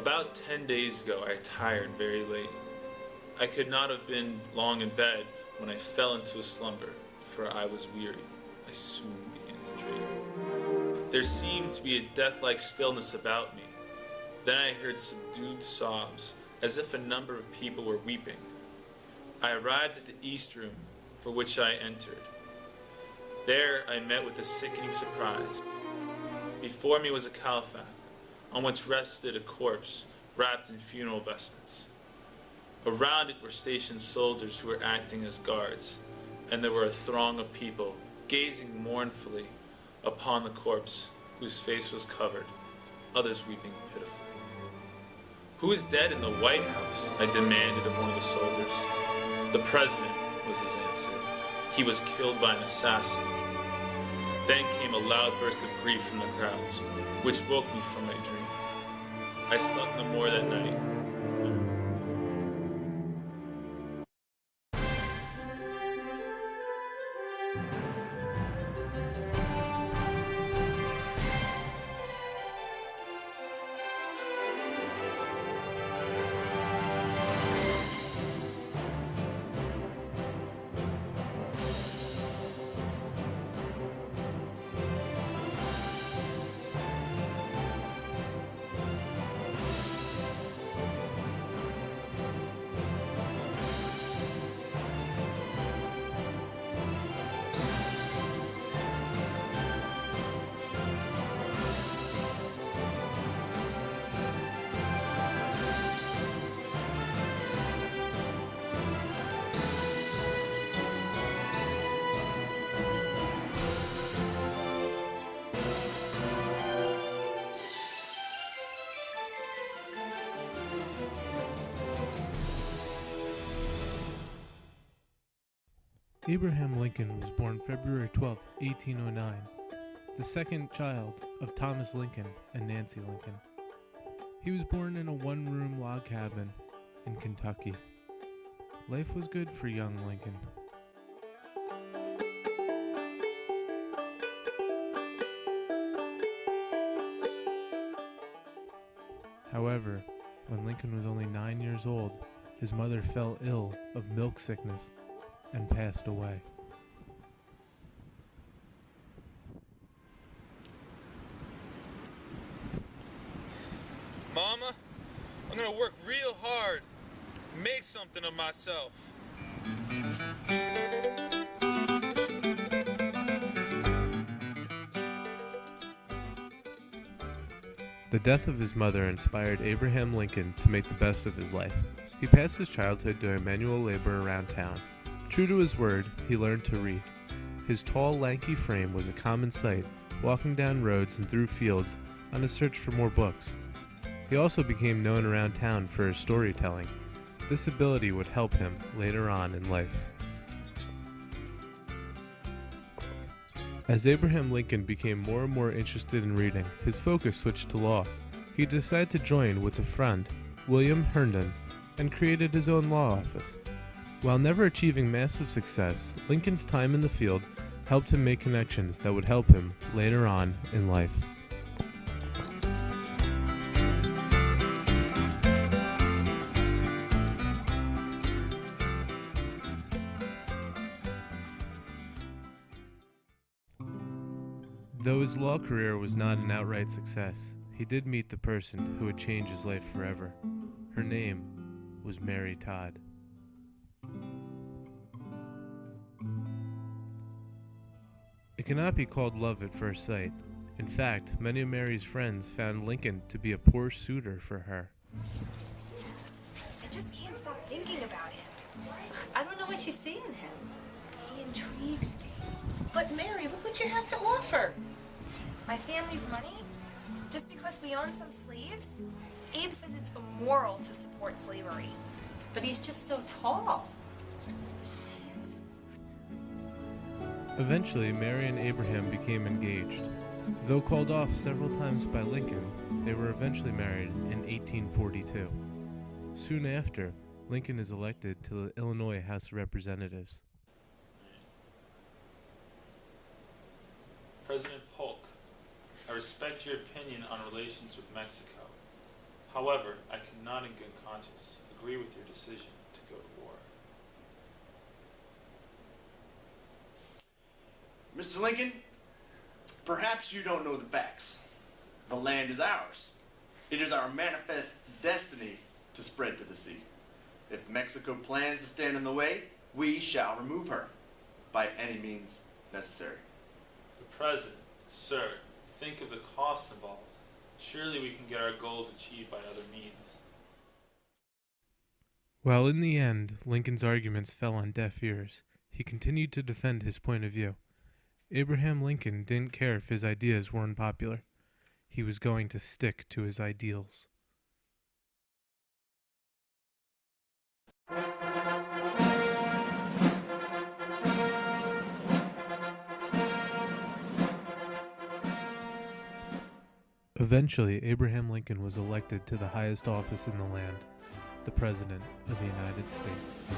About 10 days ago, I retired very late. I could not have been long in bed when I fell into a slumber, for I was weary. I soon began to dream. There seemed to be a death-like stillness about me. Then I heard subdued sobs, as if a number of people were weeping. I arrived at the East Room, for which I entered. There I met with a sickening surprise. Before me was a caliphate, on which rested a corpse wrapped in funeral vestments. Around it were stationed soldiers who were acting as guards, and there were a throng of people gazing mournfully upon the corpse whose face was covered, others weeping pitifully. "Who is dead in the White House?" I demanded of one of the soldiers. "The president," was his answer. "He was killed by an assassin." Then came a loud burst of grief from the crowds, which woke me from my dream. I slept no more that night. Abraham Lincoln was born February 12, 1809, the second child of Thomas Lincoln and Nancy Lincoln. He was born in a one-room log cabin in Kentucky. Life was good for young Lincoln. However, when Lincoln was only 9 years old, his mother fell ill of milk sickness and passed away. "Mama, I'm gonna work real hard, make something of myself." The death of his mother inspired Abraham Lincoln to make the best of his life. He passed his childhood doing manual labor around town. True to his word, he learned to read. His tall, lanky frame was a common sight, walking down roads and through fields on a search for more books. He also became known around town for his storytelling. This ability would help him later on in life. As Abraham Lincoln became more and more interested in reading, his focus switched to law. He decided to join with a friend, William Herndon, and created his own law office. While never achieving massive success, Lincoln's time in the field helped him make connections that would help him later on in life. Though his law career was not an outright success, he did meet the person who would change his life forever. Her name was Mary Todd. It cannot be called love at first sight. In fact, many of Mary's friends found Lincoln to be a poor suitor for her. I just can't stop thinking about him. I don't know what you see in him. He intrigues me. But Mary, look what you have to offer. My family's money? Just because we own some slaves? Abe says it's immoral to support slavery. But he's just so tall. So handsome. Eventually, Mary and Abraham became engaged. Though called off several times by Lincoln, they were eventually married in 1842. Soon after, Lincoln is elected to the Illinois House of Representatives. President Polk, I respect your opinion on relations with Mexico. However, I cannot in good conscience agree with your decision to go to war. Mr. Lincoln, perhaps you don't know the facts. The land is ours. It is our manifest destiny to spread to the sea. If Mexico plans to stand in the way, we shall remove her by any means necessary. The President, sir, think of the cost involved. Surely we can get our goals achieved by other means. While in the end, Lincoln's arguments fell on deaf ears, he continued to defend his point of view. Abraham Lincoln didn't care if his ideas were unpopular. He was going to stick to his ideals. Eventually, Abraham Lincoln was elected to the highest office in the land, the President of the United States.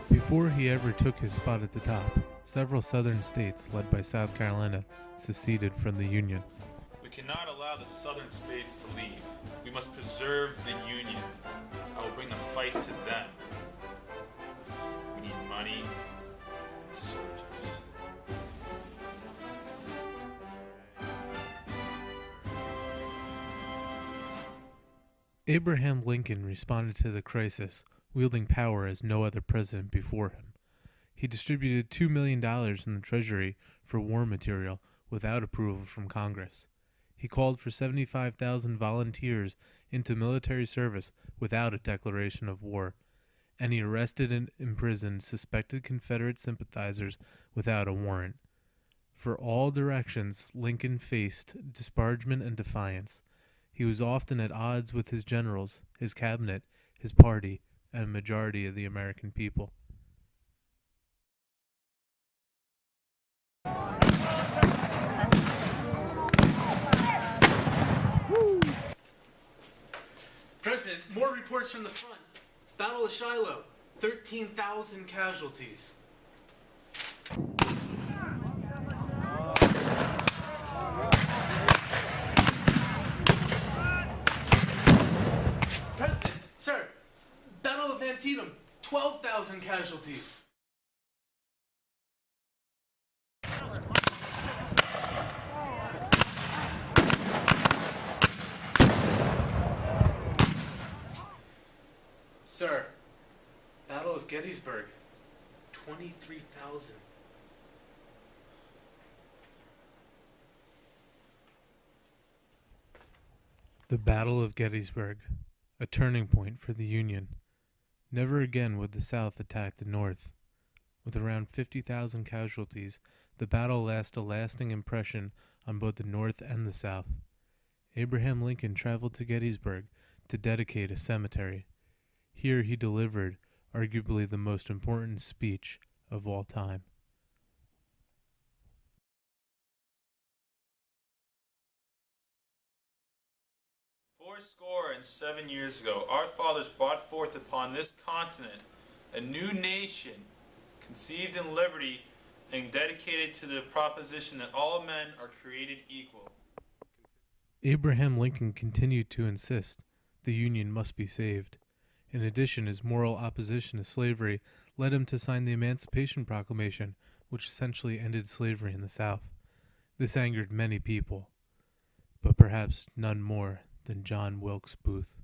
Before he ever took his spot at the top, several southern states, led by South Carolina, seceded from the Union. We cannot allow the southern states to leave. We must preserve the Union. I will bring a fight to them. We need money and soldiers. Abraham Lincoln responded to the crisis, wielding power as no other president before him. He distributed $2 million in the Treasury for war material without approval from Congress. He called for 75,000 volunteers into military service without a declaration of war, and he arrested and imprisoned suspected Confederate sympathizers without a warrant. For all directions, Lincoln faced disparagement and defiance. He was often at odds with his generals, his cabinet, his party, and a majority of the American people. President, more reports from the front. Battle of Shiloh, 13,000 casualties. President, sir, Battle of Antietam, 12,000 casualties. Sir, Battle of Gettysburg, 23,000. The Battle of Gettysburg, a turning point for the Union. Never again would the South attack the North. With around 50,000 casualties, the battle left a lasting impression on both the North and the South. Abraham Lincoln traveled to Gettysburg to dedicate a cemetery. Here he delivered arguably the most important speech of all time. Fourscore and 7 years ago, our fathers brought forth upon this continent a new nation, conceived in liberty and dedicated to the proposition that all men are created equal. Abraham Lincoln continued to insist the Union must be saved. In addition, his moral opposition to slavery led him to sign the Emancipation Proclamation, which essentially ended slavery in the South. This angered many people, but perhaps none more than John Wilkes Booth.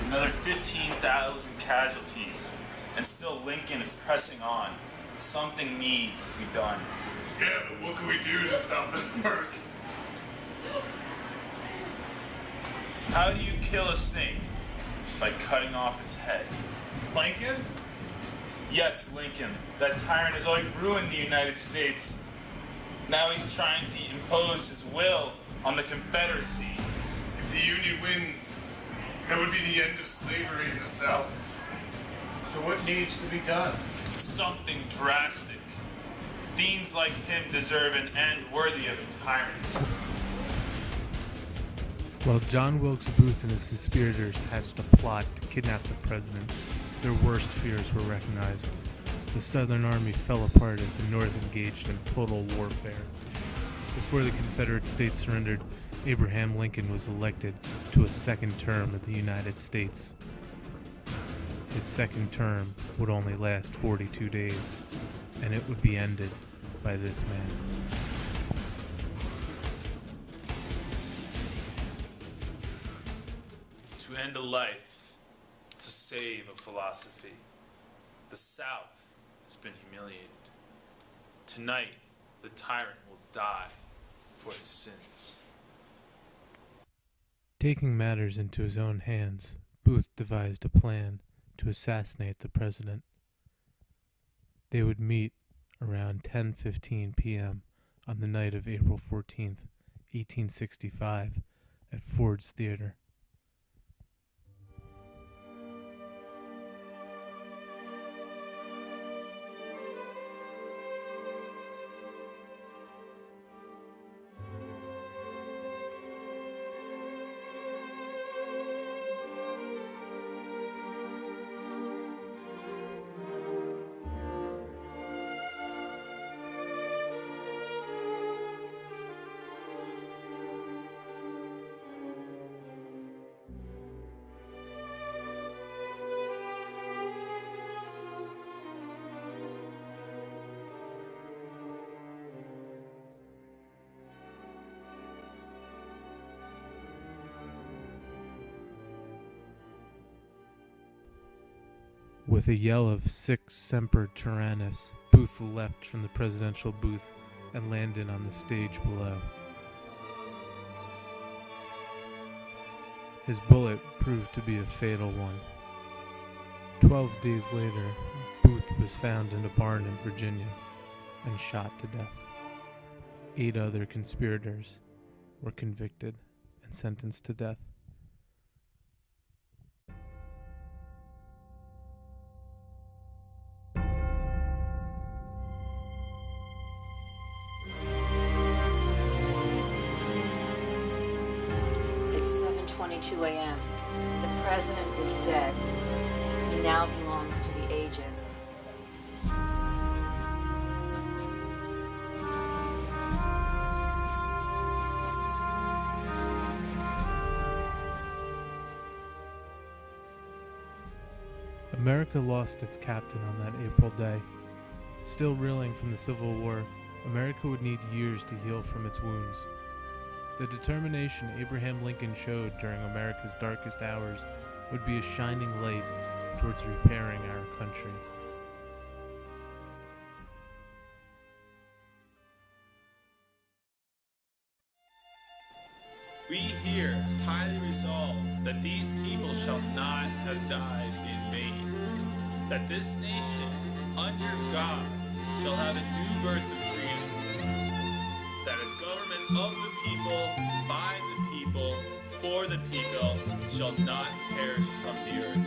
Another 15,000 casualties, and still Lincoln is pressing on. Something needs to be done. Yeah, but what can we do to stop the work? How do you kill a snake? By cutting off its head. Lincoln? Yes, Lincoln. That tyrant has already ruined the United States. Now he's trying to impose his will on the Confederacy. If the Union wins, That would be the end of slavery in the South. So what needs to be done? Something drastic. Fiends like him deserve an end worthy of a tyrant. While John Wilkes Booth and his conspirators hatched a plot to kidnap the president, their worst fears were recognized. The Southern Army fell apart as the North engaged in total warfare. Before the Confederate States surrendered, Abraham Lincoln was elected to a second term of the United States. His second term would only last 42 days, and it would be ended by this man. To end a life, to save a philosophy. The South has been humiliated. Tonight, the tyrant will die for his sins. Taking matters into his own hands, Booth devised a plan to assassinate the president. They would meet around 10:15 p.m. on the night of April 14th, 1865, at Ford's Theater. With a yell of "Sic Semper Tyrannis," Booth leapt from the presidential booth and landed on the stage below. His bullet proved to be a fatal one. 12 days later, Booth was found in a barn in Virginia and shot to death. 8 other conspirators were convicted and sentenced to death. It's 7:22 a.m. The president is dead. He now belongs to the ages. America lost its captain on that April day. Still reeling from the Civil War, America would need years to heal from its wounds. The determination Abraham Lincoln showed during America's darkest hours would be a shining light towards repairing our country. We here highly resolve that these people shall not have died in vain, that this nation, under God, shall have a new birth of freedom, that a government of the people, by the people, for the people, shall not perish from the earth.